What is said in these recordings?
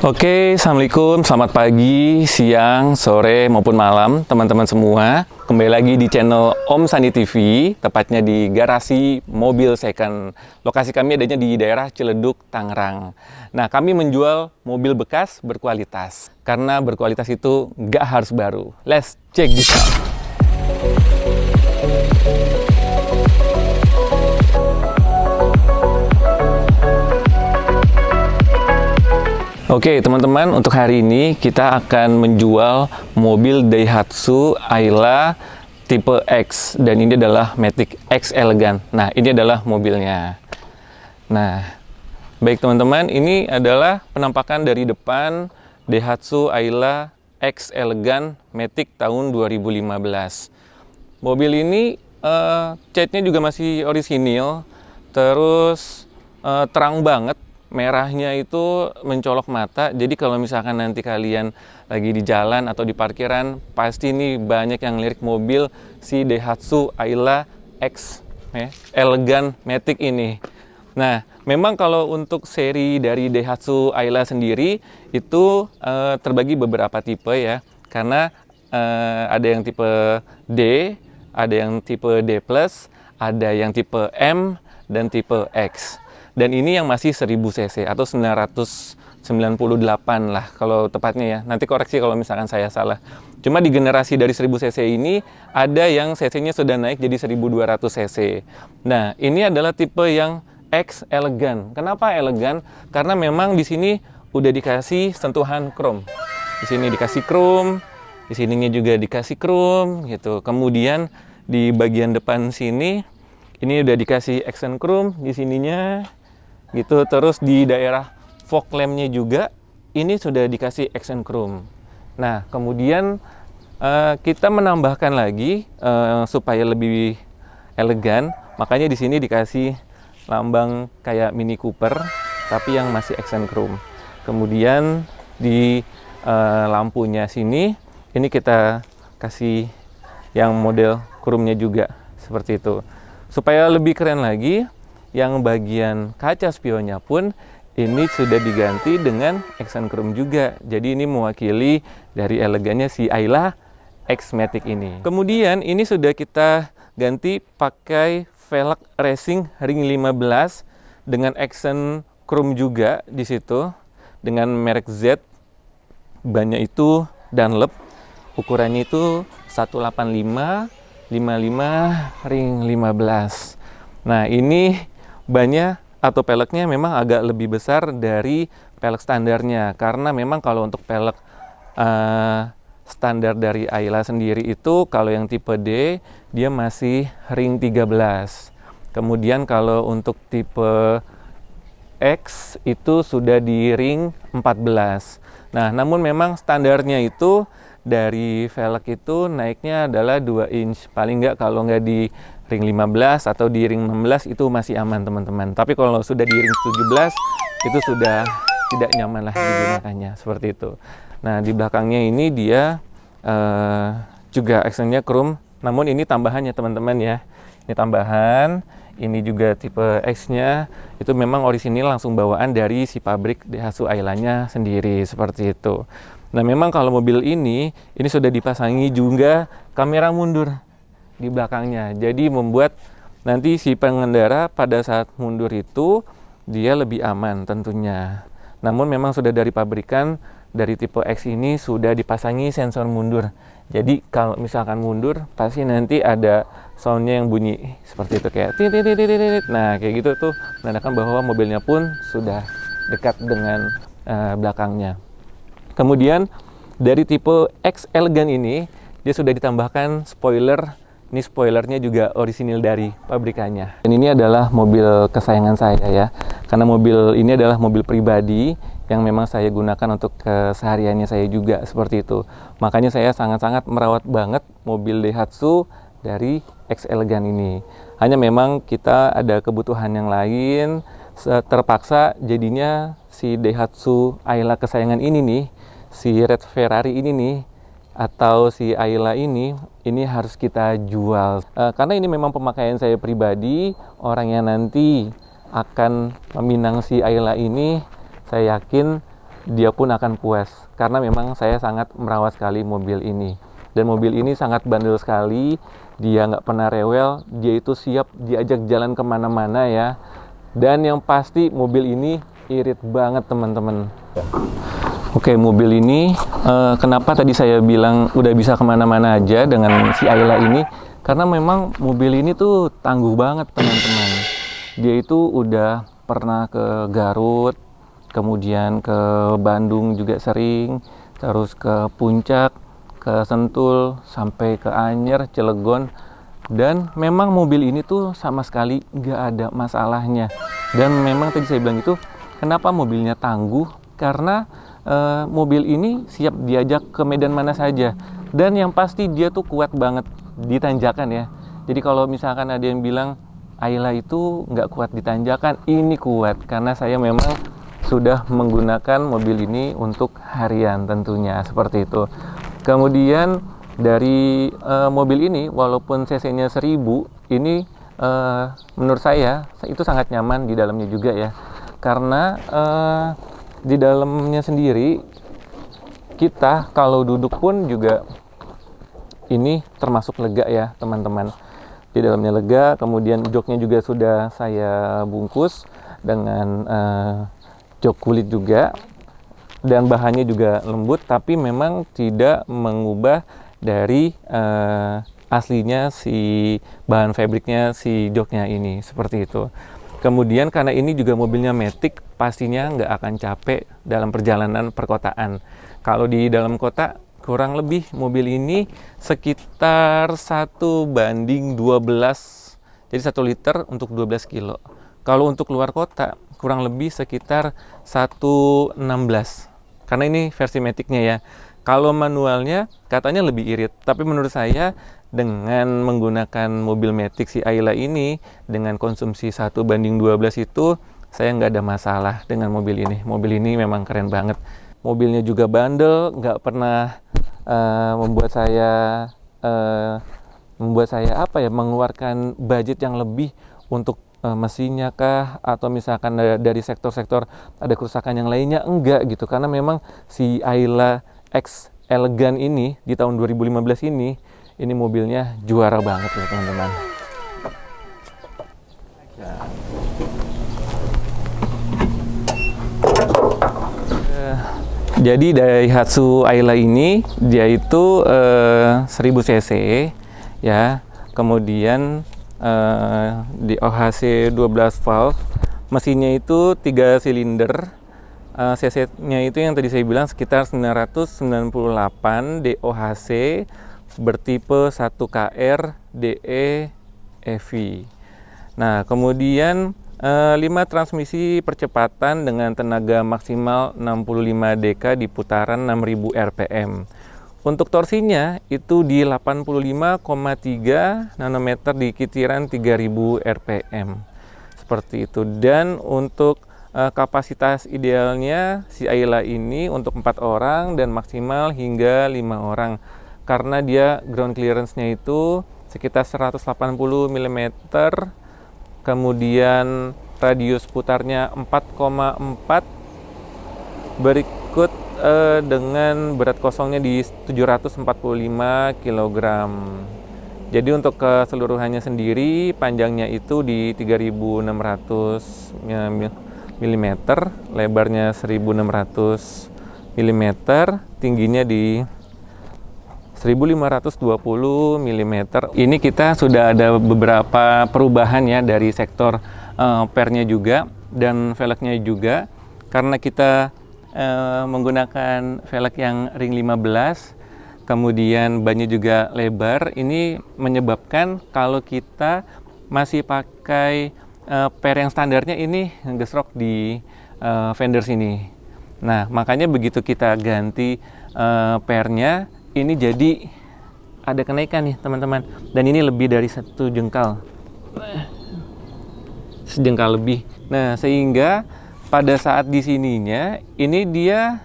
Oke, Assalamualaikum, selamat pagi, siang, sore, maupun malam teman-teman semua. Kembali lagi di channel Om Sandi TV, tepatnya di garasi mobil second. Lokasi kami adanya di daerah Ciledug, Tangerang. Nah, kami menjual mobil bekas berkualitas. Karena berkualitas itu nggak harus baru. Let's check this out. Oke teman-teman, untuk hari ini kita akan menjual mobil Daihatsu Ayla tipe X, dan ini adalah Matic X Elegant. Nah, ini adalah mobilnya. Nah, baik teman-teman, ini adalah penampakan dari depan Daihatsu Ayla X Elegant Matic tahun 2015. Mobil ini catnya juga masih orisinil, terus terang banget. Merahnya itu mencolok mata, jadi kalau misalkan nanti kalian lagi di jalan atau di parkiran, pasti nih banyak yang lirik mobil si Daihatsu Ayla X Elegant Matic ini. Nah, memang kalau untuk seri dari Daihatsu Ayla sendiri itu terbagi beberapa tipe ya, karena ada yang tipe D, ada yang tipe D+, ada yang tipe M, dan tipe X. Dan ini yang masih 1000 cc atau 998 lah kalau tepatnya ya. Nanti koreksi kalau misalkan saya salah. Cuma di generasi dari 1000 cc ini ada yang cc-nya sudah naik jadi 1200 cc. Nah, ini adalah tipe yang X Elegant. Kenapa elegan? Karena memang di sini udah dikasih sentuhan chrome. Di sini dikasih chrome, di sininya juga dikasih chrome gitu. Kemudian di bagian depan sini ini udah dikasih accent chrome di sininya gitu. Terus di daerah fog lamp-nya juga ini sudah dikasih accent chrome. Nah, kemudian kita menambahkan lagi supaya lebih elegan, makanya di sini dikasih lambang kayak Mini Cooper tapi yang masih accent chrome. Kemudian di lampunya sini ini kita kasih yang model chrome-nya juga seperti itu. Supaya lebih keren lagi, yang bagian kaca spionnya pun ini sudah diganti dengan accent chrome juga. Jadi ini mewakili dari elegannya si Ayla X Matic ini. Kemudian ini sudah kita ganti pakai velg racing ring 15 dengan accent chrome juga di situ dengan merek Z. Bannya itu Dunlop. Ukurannya itu 185 55 ring 15. Nah, ini bannya atau peleknya memang agak lebih besar dari pelek standarnya, karena memang kalau untuk pelek standar dari Ayla sendiri itu kalau yang tipe D dia masih ring 13. Kemudian kalau untuk tipe X itu sudah di ring 14. Nah, namun memang standarnya itu dari velg itu naiknya adalah 2 inch. Paling nggak kalau nggak di ring 15 atau di ring 16 itu masih aman teman-teman. Tapi kalau sudah di ring 17 itu sudah tidak nyaman lah digunakannya, seperti itu. Nah, di belakangnya ini dia juga accentnya chrome. Namun ini tambahannya teman-teman ya. Ini tambahan. Ini juga tipe X-nya itu memang orisinil langsung bawaan dari si pabrik Daihatsu Ayla-nya sendiri, seperti itu. Nah, memang kalau mobil ini sudah dipasangi juga kamera mundur di belakangnya. Jadi membuat nanti si pengendara pada saat mundur itu dia lebih aman tentunya. Namun memang sudah dari pabrikan dari tipe X ini sudah dipasangi sensor mundur. Jadi kalau misalkan mundur pasti nanti ada soundnya yang bunyi seperti itu kayak tit. Nah, kayak gitu tuh menandakan bahwa mobilnya pun sudah dekat dengan belakangnya. Kemudian dari tipe X Elegant ini dia sudah ditambahkan spoiler. Ini spoilernya juga orisinil dari pabrikannya. Dan ini adalah mobil kesayangan saya ya. Karena mobil ini adalah mobil pribadi yang memang saya gunakan untuk kesehariannya saya juga, seperti itu. Makanya saya sangat-sangat merawat banget mobil Daihatsu dari X Elegant ini. Hanya memang kita ada kebutuhan yang lain, terpaksa jadinya si Daihatsu Ayla kesayangan ini nih, si Red Ferrari ini nih, atau si Ayla ini harus kita jual. Karena ini memang pemakaian saya pribadi, orang yang nanti akan meminang si Ayla ini, saya yakin dia pun akan puas. Karena memang saya sangat merawat sekali mobil ini. Dan mobil ini sangat bandel sekali, dia nggak pernah rewel, dia itu siap diajak jalan kemana-mana ya. Dan yang pasti mobil ini irit banget teman-teman. Oke, mobil ini kenapa tadi saya bilang udah bisa kemana-mana aja dengan si Ayla ini? Karena memang mobil ini tuh tangguh banget teman-teman. Dia itu udah pernah ke Garut, kemudian ke Bandung juga sering, terus ke Puncak, ke Sentul, sampai ke Anyer, Cilegon. Dan memang mobil ini tuh sama sekali nggak ada masalahnya. Dan memang tadi saya bilang itu, kenapa mobilnya tangguh? Karena mobil ini siap diajak ke medan mana saja. Dan yang pasti dia tuh kuat banget di tanjakan ya. Jadi kalau misalkan ada yang bilang Ayla itu nggak kuat di tanjakan, ini kuat. Karena saya memang sudah menggunakan mobil ini untuk harian tentunya, seperti itu. Kemudian dari mobil ini, walaupun cc-nya 1000, ini menurut saya itu sangat nyaman di dalamnya juga ya. Karena di dalamnya sendiri, kita kalau duduk pun juga ini termasuk lega ya teman-teman. Di dalamnya lega, kemudian joknya juga sudah saya bungkus dengan jok kulit juga. Dan bahannya juga lembut, tapi memang tidak mengubah dari aslinya si bahan fabriknya si joknya ini, seperti itu. Kemudian karena ini juga mobilnya matic, pastinya nggak akan capek dalam perjalanan perkotaan. Kalau di dalam kota kurang lebih mobil ini sekitar 1:12, jadi 1 liter untuk 12 kilo. Kalau untuk luar kota kurang lebih sekitar 1:16. Karena ini versi maticnya ya. Kalau manualnya katanya lebih irit, tapi menurut saya dengan menggunakan mobil matic si Ayla ini dengan konsumsi 1:12 itu saya nggak ada masalah dengan mobil ini. Mobil ini memang keren banget. Mobilnya juga bandel, nggak pernah membuat saya apa ya, mengeluarkan budget yang lebih untuk mesinnya kah, atau misalkan dari sektor-sektor ada kerusakan yang lainnya, enggak gitu. Karena memang si Ayla X Elegan ini di tahun 2015 ini mobilnya juara banget ya teman-teman. Jadi Daihatsu Ayla ini dia itu 1000 cc ya, kemudian di OHC 12 valve, mesinnya itu 3 silinder, cc-nya itu yang tadi saya bilang sekitar 998 DOHC, bertipe 1KR DE EV. Nah, kemudian 5 transmisi percepatan dengan tenaga maksimal 65 dk di putaran 6000 rpm. Untuk torsinya itu di 85,3 nanometer di kitiran 3000 rpm. Seperti itu. Dan untuk kapasitas idealnya si Ayla ini untuk 4 orang dan maksimal hingga 5 orang. Karena dia ground clearance-nya itu sekitar 180 mm, kemudian radius putarnya 4,4, berikut dengan berat kosongnya di 745 kg. Jadi untuk keseluruhannya sendiri panjangnya itu di 3600 mm, lebarnya 1600 mm, tingginya di 1520 mm. Ini kita sudah ada beberapa perubahan ya dari sektor pernya juga dan velgnya juga, karena kita menggunakan velg yang ring 15, kemudian bannya juga lebar. Ini menyebabkan kalau kita masih pakai per yang standarnya ini gesrok di fender sini. Nah, makanya begitu kita ganti pernya, ini jadi ada kenaikan nih teman-teman, dan ini lebih dari 1 jengkal, sejengkal lebih. Nah, sehingga pada saat di sininya ini dia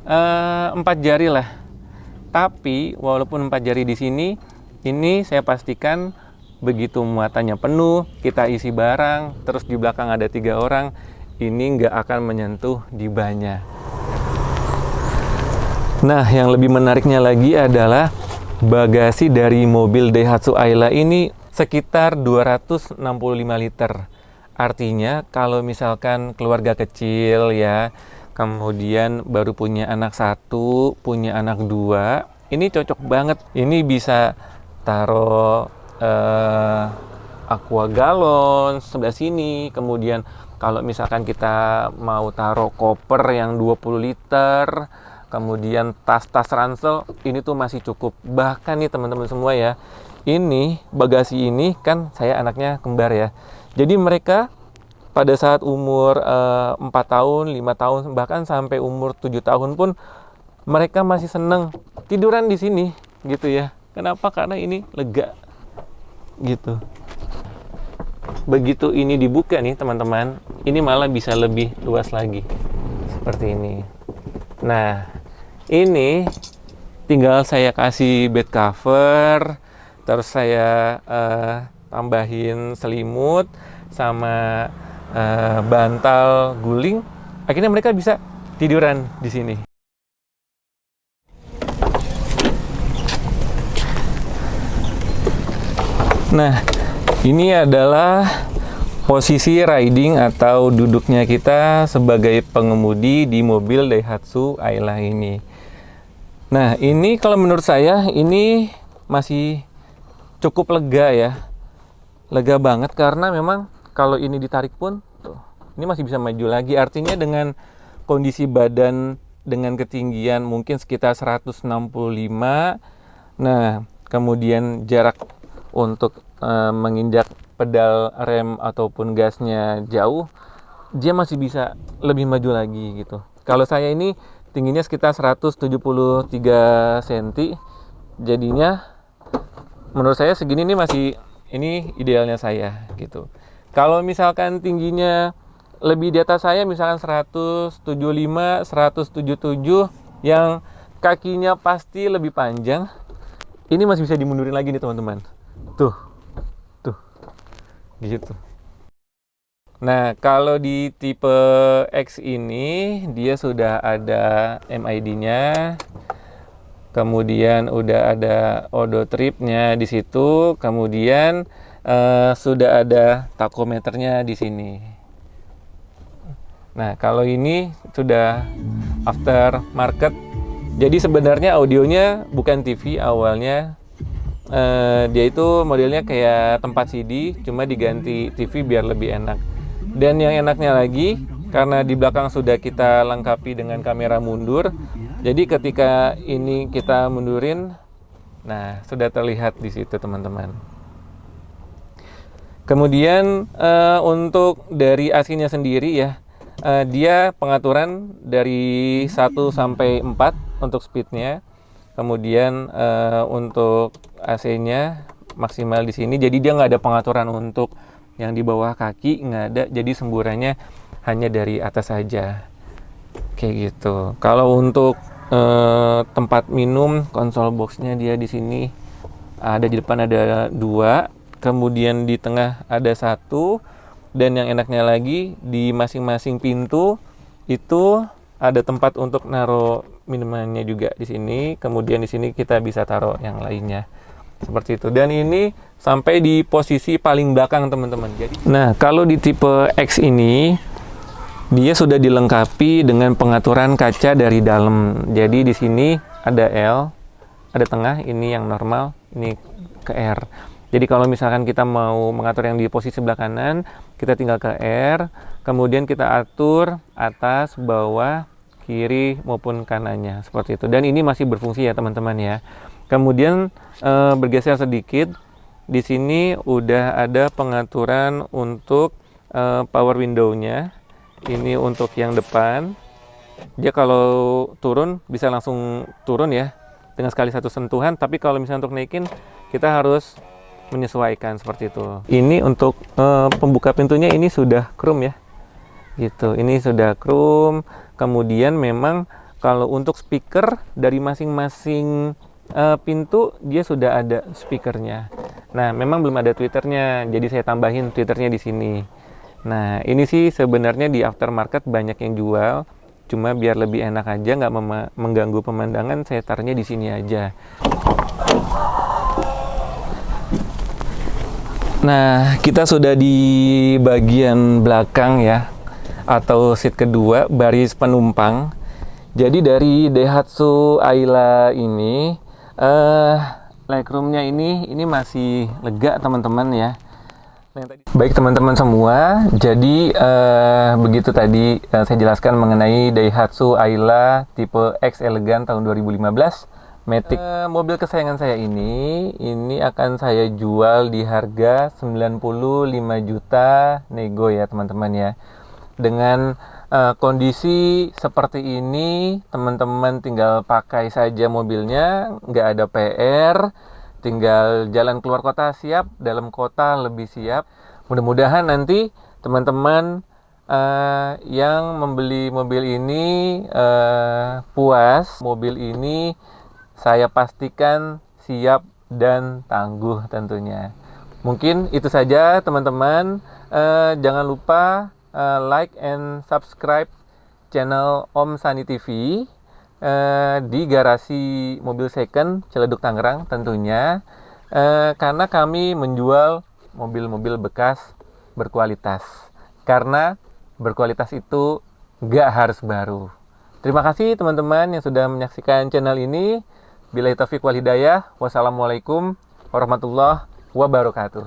4 jari lah. Tapi walaupun 4 jari di sini, ini saya pastikan begitu muatannya penuh, kita isi barang, terus di belakang ada 3 orang, ini nggak akan menyentuh di bannya. Nah, yang lebih menariknya lagi adalah bagasi dari mobil Daihatsu Ayla ini sekitar 265 liter. Artinya kalau misalkan keluarga kecil ya, kemudian baru punya anak satu, punya anak dua, ini cocok banget. Ini bisa taruh aqua galon sebelah sini. Kemudian kalau misalkan kita mau taruh koper yang 20 liter, kemudian tas-tas ransel, ini tuh masih cukup. Bahkan nih teman-teman semua ya, ini bagasi ini kan saya anaknya kembar ya. Jadi mereka pada saat umur 4 tahun, 5 tahun, bahkan sampai umur 7 tahun pun mereka masih seneng tiduran di sini gitu ya. Kenapa? Karena ini lega gitu. Begitu ini dibuka nih teman-teman, ini malah bisa lebih luas lagi. Seperti ini. Nah, ini tinggal saya kasih bed cover, terus saya tambahin selimut sama bantal guling. Akhirnya mereka bisa tiduran di sini. Nah, ini adalah posisi riding atau duduknya kita sebagai pengemudi di mobil Daihatsu Ayla ini. Nah, ini kalau menurut saya ini masih cukup lega ya. Lega banget karena memang kalau ini ditarik pun tuh, ini masih bisa maju lagi. Artinya dengan kondisi badan dengan ketinggian mungkin sekitar 165. Nah, kemudian jarak untuk menginjak pedal rem ataupun gasnya jauh, dia masih bisa lebih maju lagi gitu. Kalau saya ini tingginya sekitar 173 cm, jadinya menurut saya segini nih masih, ini idealnya saya gitu. Kalau misalkan tingginya lebih di atas saya, misalkan 175, 177 yang kakinya pasti lebih panjang, ini masih bisa dimundurin lagi nih teman-teman. Tuh gitu. Nah, kalau di tipe X ini dia sudah ada MID-nya, kemudian udah ada odo tripnya di situ, kemudian sudah ada tachometernya di sini. Nah, kalau ini sudah aftermarket. Jadi sebenarnya audionya bukan TV awalnya. Dia itu modelnya kayak tempat CD, cuma diganti TV biar lebih enak. Dan yang enaknya lagi, karena di belakang sudah kita lengkapi dengan kamera mundur, jadi ketika ini kita mundurin, nah sudah terlihat di situ teman-teman. Kemudian untuk dari AC-nya sendiri ya, dia pengaturan dari 1 sampai 4 untuk speednya. Kemudian untuk AC-nya maksimal di sini, jadi dia nggak ada pengaturan untuk yang di bawah kaki, nggak ada. Jadi semburannya hanya dari atas saja, kayak gitu. Kalau untuk tempat minum, konsol boxnya dia di sini ada, di depan ada 2, kemudian di tengah ada 1, dan yang enaknya lagi di masing-masing pintu itu ada tempat untuk naruh minumannya juga di sini. Kemudian di sini kita bisa taruh yang lainnya seperti itu. Dan ini sampai di posisi paling belakang teman-teman. Nah, kalau di tipe X ini dia sudah dilengkapi dengan pengaturan kaca dari dalam. Jadi di sini ada L, ada tengah, ini yang normal, ini ke R. Jadi kalau misalkan kita mau mengatur yang di posisi sebelah kanan, kita tinggal ke R, kemudian kita atur atas, bawah, kiri maupun kanannya seperti itu. Dan ini masih berfungsi ya teman-teman ya. Kemudian bergeser sedikit, di sini udah ada pengaturan untuk power window-nya. Ini untuk yang depan. Dia kalau turun bisa langsung turun ya dengan sekali satu sentuhan. Tapi kalau misalnya untuk naikin, kita harus menyesuaikan seperti itu. Ini untuk pembuka pintunya ini sudah chrome ya. Gitu. Ini sudah chrome. Kemudian memang kalau untuk speaker dari masing-masing pintu dia sudah ada speakernya. Nah, memang belum ada tweeternya, jadi saya tambahin tweeternya di sini. Nah, ini sih sebenarnya di aftermarket banyak yang jual. Cuma biar lebih enak aja, nggak mengganggu pemandangan, saya taruhnya di sini aja. Nah, kita sudah di bagian belakang ya, atau seat kedua, baris penumpang. Jadi dari Daihatsu Ayla ini, legroomnya ini masih lega teman-teman ya. Baik teman-teman semua, jadi begitu tadi saya jelaskan mengenai Daihatsu Ayla tipe X Elegan tahun 2015. Matic. Mobil kesayangan saya ini akan saya jual di harga 95 juta nego ya teman-teman ya. Dengan kondisi seperti ini, teman-teman tinggal pakai saja mobilnya, nggak ada PR, tinggal jalan keluar kota siap, dalam kota lebih siap. Mudah-mudahan nanti teman-teman yang membeli mobil ini puas. Mobil ini saya pastikan siap dan tangguh tentunya. Mungkin itu saja teman-teman. Jangan lupa like and subscribe channel Om Sani TV di garasi mobil second Ciledug Tangerang tentunya, karena kami menjual mobil-mobil bekas berkualitas. Karena berkualitas itu nggak harus baru. Terima kasih teman-teman yang sudah menyaksikan channel ini. Billahi taufiq wal hidayah. Wassalamualaikum warahmatullahi wabarakatuh.